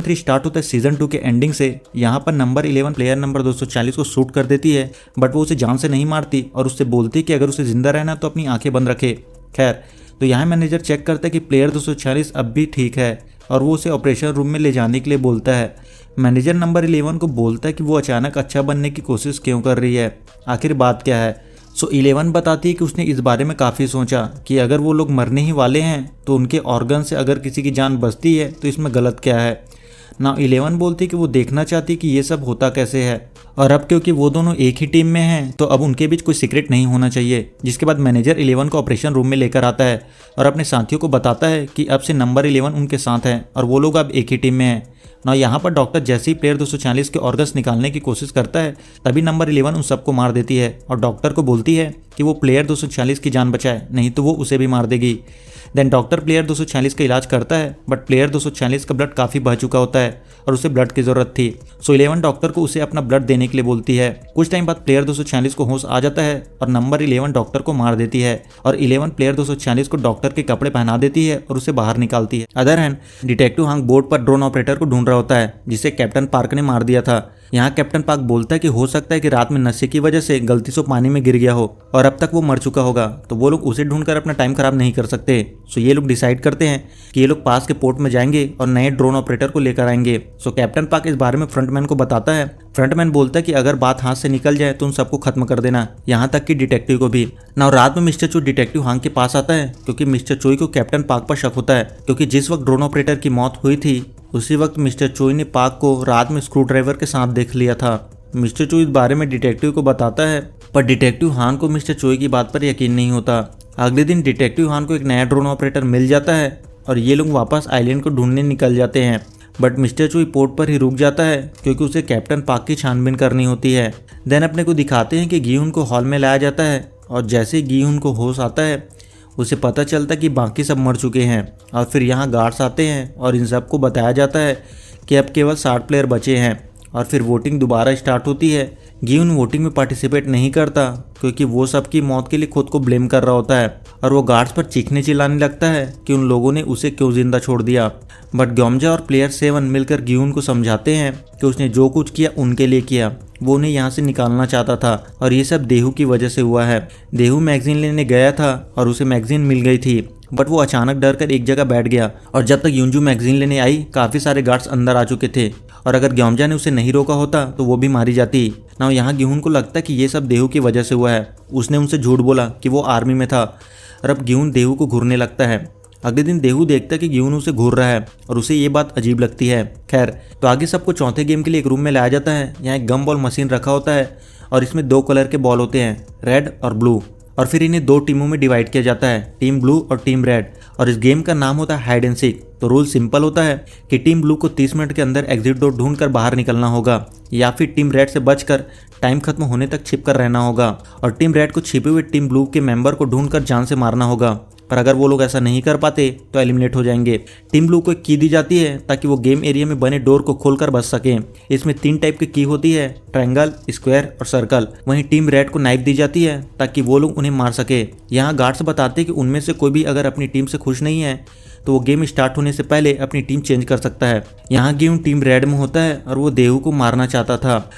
3 start होता है season 2 के एंडिंग से। यहाँ पर नंबर 11 प्लेयर नंबर 240 को शूट कर देती है, बट वो उसे जान से नहीं मारती और उससे बोलती है कि अगर उसे जिंदा रहना तो अपनी आंखें बंद रखे। खैर, तो यहाँ मैनेजर चेक करता है कि प्लेयर 240 अब भी ठीक है और वो उसे ऑपरेशन रूम में ले जाने के लिए बोलता है। मैनेजर नंबर 11 को बोलता है कि वो अचानक अच्छा बनने की कोशिश क्यों कर रही है, आखिर बात क्या है। 11 बताती है कि उसने इस बारे में काफ़ी सोचा कि अगर वो लोग मरने ही वाले हैं तो उनके ऑर्गन से अगर किसी की जान बचती है तो इसमें गलत क्या है। 11 बोलती है कि वो देखना चाहती है कि ये सब होता कैसे है, और अब क्योंकि वो दोनों एक ही टीम में हैं तो अब उनके बीच कोई सीक्रेट नहीं होना चाहिए। जिसके बाद मैनेजर 11 को ऑपरेशन रूम में लेकर आता है और अपने साथियों को बताता है कि अब से नंबर 11 उनके साथ है और वो लोग अब एक ही टीम में हैं। यहाँ पर डॉक्टर जैसे ही प्लेयर 240 के ऑर्गन्स निकालने की कोशिश करता है तभी नंबर 11 उन सबको मार देती है और डॉक्टर को बोलती है कि वो प्लेयर 240 की जान बचाए, नहीं तो वो उसे भी मार देगी। देन डॉक्टर प्लेयर 240 का इलाज करता है, बट प्लेयर 240 का ब्लड काफ़ी बह चुका होता है और उसे ब्लड की ज़रूरत थी। 11 डॉक्टर को उसे अपना ब्लड देने के लिए बोलती है। कुछ टाइम बाद प्लेयर 240 को होश आ जाता है और नंबर 11 डॉक्टर को मार देती है और 11 प्लेयर 240 को डॉक्टर के कपड़े पहना देती है और उसे बाहर निकालती है। Other hand, detective Hong board पर ड्रोन ऑपरेटर को ढूंढ रहा होता है जिसे कैप्टन पार्क ने मार दिया था। यहाँ कैप्टन पार्क बोलता है कि हो सकता है कि रात में नशे की वजह से गलती से पानी में गिर गया हो और अब तक वो मर चुका होगा, तो वो लोग उसे ढूंढकर अपना टाइम खराब नहीं कर सकते। ये लोग डिसाइड करते हैं कि ये लोग पास के पोर्ट में जाएंगे और नए ड्रोन ऑपरेटर को लेकर आएंगे। कैप्टन पार्क इस बारे में फ्रंटमैन को बताता है। फ्रंटमैन बोलता है कि अगर बात हाथ से निकल जाए तो उन सबको खत्म कर देना, यहाँ तक कि डिटेक्टिव को भी। रात में मिस्टर चोई डिटेक्टिव हांग के पास आता है क्योंकि मिस्टर चोई को कैप्टन पार्क पर शक होता है, क्योंकि जिस वक्त ड्रोन ऑपरेटर की मौत हुई थी उसी वक्त मिस्टर चोई ने पार्क को रात में स्क्रू ड्राइवर के साथ देख लिया था। मिस्टर चोई इस बारे में डिटेक्टिव को बताता है, पर डिटेक्टिव हान को मिस्टर चोई की बात पर यकीन नहीं होता। अगले दिन डिटेक्टिव हान को एक नया ड्रोन ऑपरेटर मिल जाता है और ये लोग वापस आइलैंड को ढूंढने निकल जाते हैं, बट मिस्टर चोई पोर्ट पर ही रुक जाता है क्योंकि उसे कैप्टन पार्क की छानबीन करनी होती है। देन अपने को दिखाते हैं कि गीहुन को हॉल में लाया जाता है और जैसे ही गीहुन को होश आता है उसे पता चलता है कि बाकी सब मर चुके हैं और फिर यहाँ गार्ड्स आते हैं और इन सबको बताया जाता है कि अब केवल 60 प्लेयर बचे हैं और फिर वोटिंग दोबारा स्टार्ट होती है। गीहुन वोटिंग में पार्टिसिपेट नहीं करता क्योंकि वो सबकी मौत के लिए खुद को ब्लेम कर रहा होता है और वो गार्ड्स पर चीखने चिल्लाने लगता है कि उन लोगों ने उसे क्यों जिंदा छोड़ दिया। बट ग्योमजा और प्लेयर 7 मिलकर गीहुन को समझाते हैं कि उसने जो कुछ किया उनके लिए किया, वो उन्हें यहाँ से निकालना चाहता था और ये सब देहू की वजह से हुआ है। देहू मैगजीन लेने गया था और उसे मैगजीन मिल गई थी, बट वो अचानक डर कर एक जगह बैठ गया और जब तक यूंजू मैगजीन लेने आई काफ़ी सारे गार्ड्स अंदर आ चुके थे और अगर ग्योमजा ने उसे नहीं रोका होता तो वो भी मारी जाती। यहाँ गीहुन को लगता है कि ये सब देहू की वजह से हुआ है। उसने उनसे झूठ बोला कि वो आर्मी में था और अब गीहुन देहू को घूरने लगता है। अगले दिन देहू देखता है कि गीहुन उसे घूर रहा है और उसे ये बात अजीब लगती है। खैर, तो आगे सबको चौथे गेम के लिए एक रूम में लाया जाता है। यहाँ एक गम बॉल मशीन रखा होता है और इसमें 2 कलर के बॉल होते हैं, रेड और ब्लू, और फिर इन्हें 2 टीमों में डिवाइड किया जाता है, टीम ब्लू और टीम रेड, और इस गेम का नाम होता है हाइड एंड सीक। तो रूल सिंपल होता है कि टीम ब्लू को 30 मिनट के अंदर एग्जिट डोर ढूंढकर बाहर निकलना होगा या फिर टीम रेड से बचकर टाइम खत्म होने तक छिप कर रहना होगा और टीम रेड को छिपे हुए टीम ब्लू के मेंबर को ढूंढकर जान से मारना होगा। पर अगर वो लोग ऐसा नहीं कर पाते तो एलिमिनेट हो जाएंगे। टीम ब्लू को एक की दी जाती है ताकि वो गेम एरिया में बने डोर को खोलकर बच सके। इसमें 3 टाइप की की होती है, ट्रायंगल, स्क्वायर और सर्कल। वहीं टीम रेड को नाइफ दी जाती है ताकि वो लोग उन्हें मार सके। यहाँ गार्ड्स बताते हैं कि उनमें से कोई भी अगर अपनी टीम से खुश नहीं है तो वो गेम स्टार्ट होने से पहले अपनी टीम चेंज कर सकता है। यहाँ गेम टीम रेड में होता है और वो देहू को मारना चाहता था।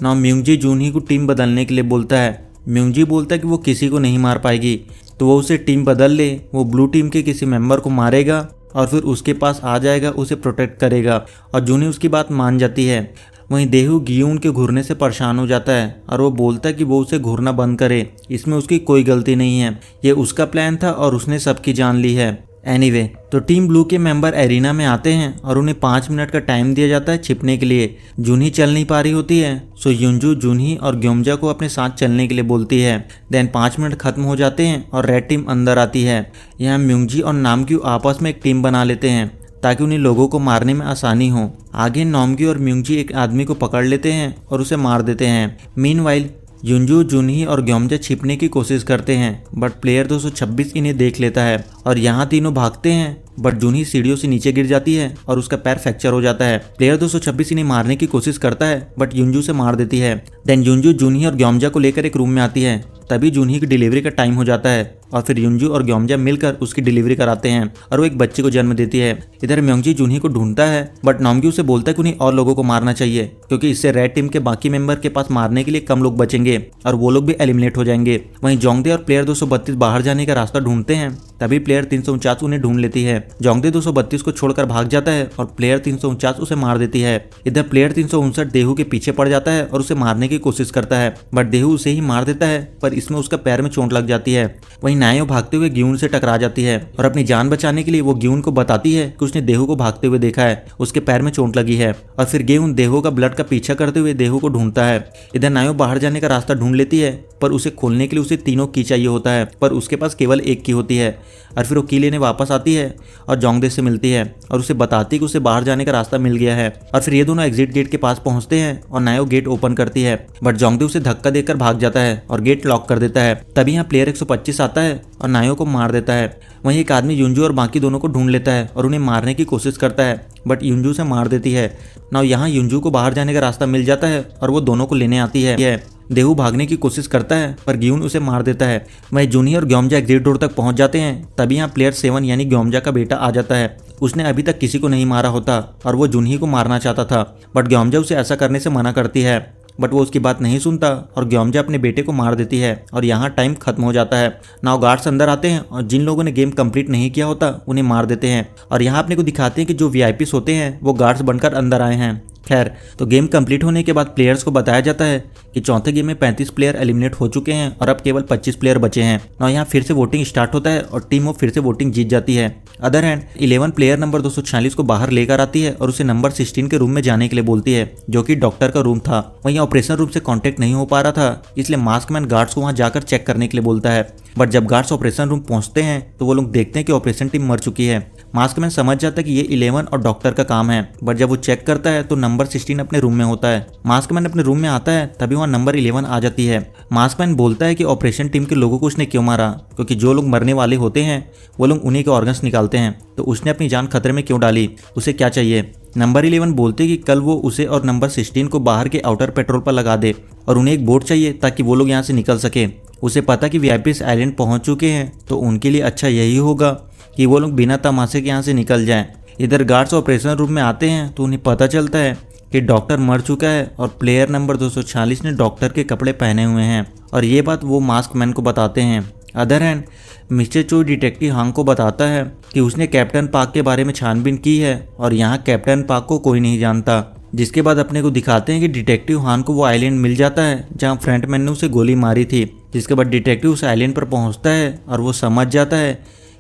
म्यूंगजी जूनही को टीम बदलने के लिए बोलता है। म्यूंगजी बोलता है कि वो किसी को नहीं मार पाएगी तो वो उसे टीम बदल ले। वो ब्लू टीम के किसी मेंबर को मारेगा और फिर उसके पास आ जाएगा, उसे प्रोटेक्ट करेगा और जूनही उसकी बात मान जाती है। वहीं देहू गीहुन के घूरने से परेशान हो जाता है और वो बोलता है कि वो उसे घूरना बंद करे, इसमें उसकी कोई गलती नहीं है, ये उसका प्लान था और उसने सबकी जान ली है। एनीवे, तो टीम ब्लू के मेंबर एरिना में आते हैं और उन्हें 5 मिनट का टाइम दिया जाता है छिपने के लिए। जूनही चल नहीं पा रही होती है, सो यूंजू जूनही और ग्योमजा को अपने साथ चलने के लिए बोलती है। देन 5 मिनट खत्म हो जाते हैं और रेड टीम अंदर आती है। यहाँ म्यूंगजी और नामग्यू आपस में एक टीम बना लेते हैं ताकि उन्हें लोगों को मारने में आसानी हो। आगे नामग्यू और म्यूंगजी एक आदमी को पकड़ लेते हैं और उसे मार देते हैं। मीनवाइल यूंजू, जूनही और ग्योमजा छिपने की कोशिश करते हैं, बट प्लेयर 226 इन्हें देख लेता है और यहाँ तीनों भागते हैं, बट जूनही सीढ़ियों से नीचे गिर जाती है और उसका पैर फ्रैक्चर हो जाता है। प्लेयर 226 इन्हें मारने की कोशिश करता है, बट युंजू से मार देती है। देन युंजू, जूनही और ग्योमजा को लेकर एक रूम में आती है। तभी जूनही की डिलीवरी का टाइम हो जाता है और फिर युंजू और ग्योमजा मिलकर उसकी डिलीवरी कराते हैं और वो एक बच्चे को जन्म देती है। इधर म्योंगजी जूनही को ढूंढता है, बट नॉमग्यू उसे बोलता है कि उन्हें और लोगों को मारना चाहिए, क्योंकि इससे रेड टीम के बाकी मेंबर के पास मारने के लिए कम लोग बचेंगे और वो लोग भी एलिमिनेट हो जाएंगे। वहीं जोंगदे और प्लेयर 232 बाहर जाने का रास्ता ढूंढते हैं। तभी प्लेयर 349 उन्हें ढूंढ लेती है। जोंगदे 232 को छोड़कर भाग जाता है और प्लेयर 349 उसे मार देती है। इधर प्लेयर 359 देहू के पीछे पड़ जाता है और उसे मारने की कोशिश करता है, बट देहू उसे ही मार देता है, पर इसमें उसका पैर में चोट लग जाती है। वहीं नायो भागते हुए ग्यून से टकरा जाती है और अपनी जान बचाने के लिए वो ग्यून को बताती है कि उसने देहू को भागते हुए देखा है, उसके पैर में चोट लगी है। और फिर ग्यून देहू का ब्लड का पीछा करते हुए देहू को ढूंढता है। इधर नायो बाहर जाने का रास्ता ढूंढ लेती है, पर उसे खोलने के लिए उसे तीनों की चाहिए होता है, पर उसके पास केवल एक की होती है। और फिर वो की लेने वापस आती है और जोंगदे से मिलती है और उसे बताती है कि उसे बाहर जाने का रास्ता मिल गया है। और फिर ये दोनों एग्जिट गेट के पास पहुंचते हैं और नायो गेट ओपन करती है, बट जोंगदे उसे धक्का देकर भाग जाता है और गेट लॉक कर देता है। तभी यहाँ प्लेयर 125 आता है और नायो को मार देता है। वहीं एक आदमी युंजू और बाकी दोनों को ढूंढ लेता है और उन्हें मारने की कोशिश करता है, बट युंजू से मार देती है। नाउ यहाँ युंजू को बाहर जाने का रास्ता मिल जाता है और वो दोनों को लेने आती है। देहू भागने की कोशिश करता है, पर ग्यून उसे मार देता है। वहीं जूनही और ग्योमजा एग्जिट डोर तक पहुंच जाते हैं। तभी यहाँ प्लेयर 7 यानी ग्योमजा का बेटा आ जाता है। उसने अभी तक किसी को नहीं मारा होता और वो जूनही को मारना चाहता था, बट ग्योमजा उसे ऐसा करने से मना करती है, बट वो उसकी बात नहीं सुनता और ग्योमजा अपने बेटे को मार देती है और यहाँ टाइम खत्म हो जाता है। नाउ गार्ड्स अंदर आते हैं और जिन लोगों ने गेम कंप्लीट नहीं किया होता उन्हें मार देते हैं और यहाँ अपने को दिखाते हैं कि जो वीआईपीस होते हैं वो गार्ड्स बनकर अंदर आए हैं। खैर, तो गेम कंप्लीट होने के बाद प्लेयर्स को बताया जाता है कि चौथे गेम में 35 प्लेयर एलिमिनेट हो चुके हैं और अब केवल 25 प्लेयर बचे हैं। ना यहाँ फिर से वोटिंग स्टार्ट होता है और टीम वो फिर से वोटिंग जीत जाती है। अदर हैंड 11 प्लेयर नंबर 246 को बाहर लेकर आती है और उसे नंबर 16 के रूम में जाने के लिए बोलती है, जो कि डॉक्टर का रूम था। वहीं ऑपरेशन रूम से कॉन्टेक्ट नहीं हो पा रहा था, इसलिए मास्कमैन गार्ड्स को वहां जाकर चेक करने के लिए बोलता है। बट जब गार्ड्स ऑपरेशन रूम पहुंचते हैं तो वो लोग देखते हैं कि ऑपरेशन टीम मर चुकी है। मास्कमैन समझ जाता है कि ये 11 और डॉक्टर का काम है, बट जब वो चेक करता है तो नंबर 16 अपने रूम में होता है। मास्कमैन अपने रूम में आता है, तभी वहाँ नंबर 11 आ जाती है। मास्कमैन बोलता है कि ऑपरेशन टीम के लोगों को उसने क्यों मारा, क्योंकि जो लोग मरने वाले होते हैं वो लोग उन्हीं के ऑर्गन्स निकालते हैं, तो उसने अपनी जान खतरे में क्यों डाली, उसे क्या चाहिए। नंबर 11 बोलते कि कल वो उसे और नंबर 16 को बाहर के आउटर पेट्रोल पर लगा दे और उन्हें एक बोट चाहिए ताकि वो लोग यहाँ से निकल सके। उसे पता कि वीआईपीस आइलैंड पहुंच चुके हैं, तो उनके लिए अच्छा यही होगा कि वो लोग बिना तमाशे के यहाँ से निकल जाएं। इधर गार्ड्स ऑपरेशन रूम में आते हैं तो उन्हें पता चलता है कि डॉक्टर मर चुका है और प्लेयर नंबर 246 ने डॉक्टर के कपड़े पहने हुए हैं, और ये बात वो मास्कमैन को बताते हैं। Other hand mister Choi detective Hong को बताता है कि उसने कैप्टन पार्क के बारे में छानबीन की है और यहाँ कैप्टन पार्क को कोई नहीं जानता। जिसके बाद अपने को दिखाते हैं कि डिटेक्टिव हान को वो आइलैंड मिल जाता है जहाँ फ्रंटमैन ने उसे गोली मारी थी। जिसके बाद डिटेक्टिव उस आइलैंड पर पहुँचता है और वो समझ जाता है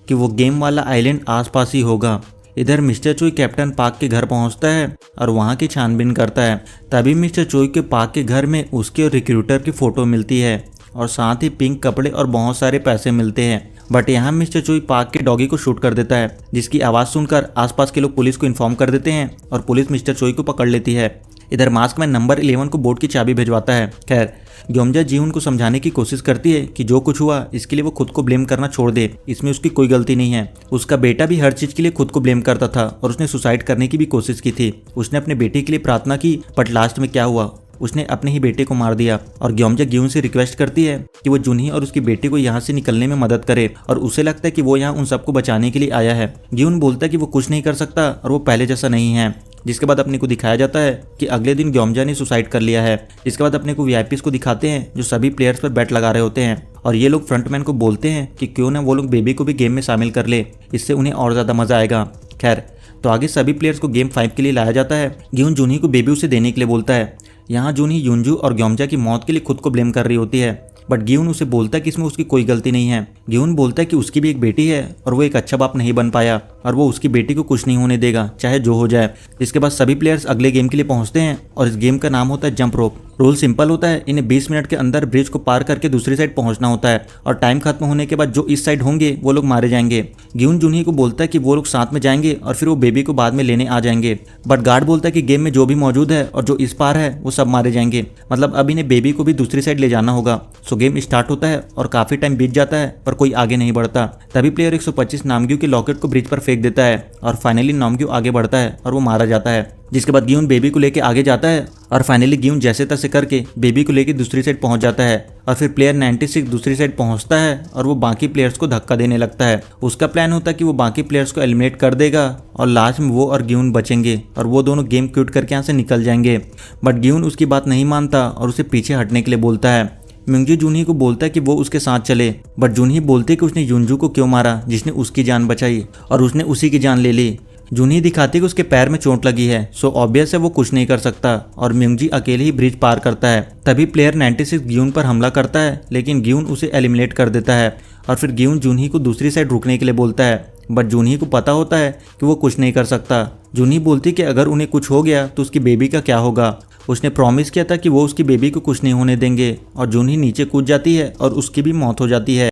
कि वो गेम वाला आइलैंड आसपास ही होगा। इधर मिस्टर चोई कैप्टन पार्क के घर पहुंचता है और वहां की छानबीन करता है। तभी मिस्टर चोई के पार्क के घर में उसके और रिक्रूटर की फोटो मिलती है और साथ ही पिंक कपड़े और बहुत सारे पैसे मिलते हैं। बट यहाँ मिस्टर चोई पार्क के डॉगी को शूट कर देता है, जिसकी आवाज़ सुनकर आसपास के लोग पुलिस को इन्फॉर्म कर देते हैं और पुलिस मिस्टर चोई को पकड़ लेती है। इधर मास्कमैन नंबर 11 को बोट की चाबी भिजवाता है। खैर, ग्योमजा जीहुन को समझाने की कोशिश करती है कि जो कुछ हुआ इसके लिए वो खुद को ब्लेम करना छोड़ दे, इसमें उसकी कोई गलती नहीं है। उसका बेटा भी हर चीज़ के लिए खुद को ब्लेम करता था और उसने सुसाइड करने की भी कोशिश की थी। उसने अपने बेटे के लिए प्रार्थना की, बट लास्ट में क्या हुआ, उसने अपने ही बेटे को मार दिया। और ग्योमजा ग्यून से रिक्वेस्ट करती है कि वो जूनही और उसके बेटे को यहाँ से निकलने में मदद करे, और उसे लगता है कि वो यहाँ उन सबको बचाने के लिए आया है। ग्यून बोलता है कि वो कुछ नहीं कर सकता और वो पहले जैसा नहीं है। जिसके बाद अपने को दिखाया जाता है कि अगले दिन ग्योमजा ने सुसाइड कर लिया है। जिसके बाद अपने को वीआईपीस को दिखाते हैं जो सभी प्लेयर्स पर बैट लगा रहे होते हैं, और ये लोग फ्रंटमैन को बोलते हैं कि क्यों ना वो लोग बेबी को भी गेम में शामिल कर ले, इससे उन्हें और ज़्यादा मज़ा आएगा। खैर, तो आगे सभी प्लेयर्स को गेम 5 के लिए लाया जाता है। ग्यून जूनही को बेबी उसे देने के लिए बोलता है। यहाँ जूनही युंजू और ग्योमजा की मौत के लिए खुद को ब्लेम कर रही होती है, बट ग्यून उसे बोलता है कि इसमें उसकी कोई गलती नहीं है। ग्यून बोलता है कि उसकी भी एक बेटी है और वो एक अच्छा बाप नहीं बन पाया और वो उसकी बेटी को कुछ नहीं होने देगा, चाहे जो हो जाए। इसके बाद सभी प्लेयर्स अगले गेम के लिए पहुंचते हैं और इस गेम का नाम होता है जंप रोप। रूल सिंपल होता है, इन्हें 20 मिनट के अंदर ब्रिज को पार करके दूसरी साइड पहुंचना होता है और टाइम खत्म होने के बाद जो इस साइड होंगे वो लोग मारे जाएंगे। ग्यून जूनही को बोलता है कि वो लोग साथ में जाएंगे और फिर वो बेबी को बाद में लेने आ जाएंगे, बट गार्ड बोलता है कि गेम में जो भी मौजूद है और जो इस पार है वो सब मारे जाएंगे, मतलब अब इन्हें बेबी को भी दूसरी साइड ले जाना होगा। सो गेम स्टार्ट होता है और काफी टाइम बीत जाता है पर कोई आगे नहीं बढ़ता। तभी प्लेयर 125 नामग्यू के लॉकेट को ब्रिज पर फेंक देता है और फाइनली नामग्यू आगे बढ़ता है और वो मारा जाता है। जिसके बाद ग्यून बेबी को लेके आगे जाता है और फाइनली ग्यून जैसे तैसे करके बेबी को लेके दूसरी साइड पहुंच जाता है और फिर प्लेयर 96 दूसरी साइड पहुंचता है और वो बाकी प्लेयर्स को धक्का देने लगता है। उसका प्लान होता है कि वो बाकी प्लेयर्स को एलिमिनेट कर देगा और लास्ट में वो और ग्यून बचेंगे और वो दोनों गेम क्विट करके यहाँ से निकल जाएंगे। बट ग्यून उसकी बात नहीं मानता और उसे पीछे हटने के लिए बोलता है। मिंगजू जूनही को बोलता है कि वो उसके साथ चले, बट जूनही बोलती है कि उसने युनजू को क्यों मारा जिसने उसकी जान बचाई और उसने उसी की जान ले ली। जूनही दिखाती है कि उसके पैर में चोट लगी है, सो ऑब्वियस है वो कुछ नहीं कर सकता और मिंगजी अकेले ही ब्रिज पार करता है। तभी प्लेयर 96 ग्यून पर हमला करता है लेकिन ग्यून उसे एलिमिनेट कर देता है और फिर ग्यून जूनही को दूसरी साइड रुकने के लिए बोलता है, बट जूनही को पता होता है कि वो कुछ नहीं कर सकता। जूनही बोलती कि अगर उन्हें कुछ हो गया तो उसकी बेबी का क्या होगा। उसने प्रॉमिस किया था कि वो उसकी बेबी को कुछ नहीं होने देंगे और जूनही नीचे कूद जाती है और उसकी भी मौत हो जाती है।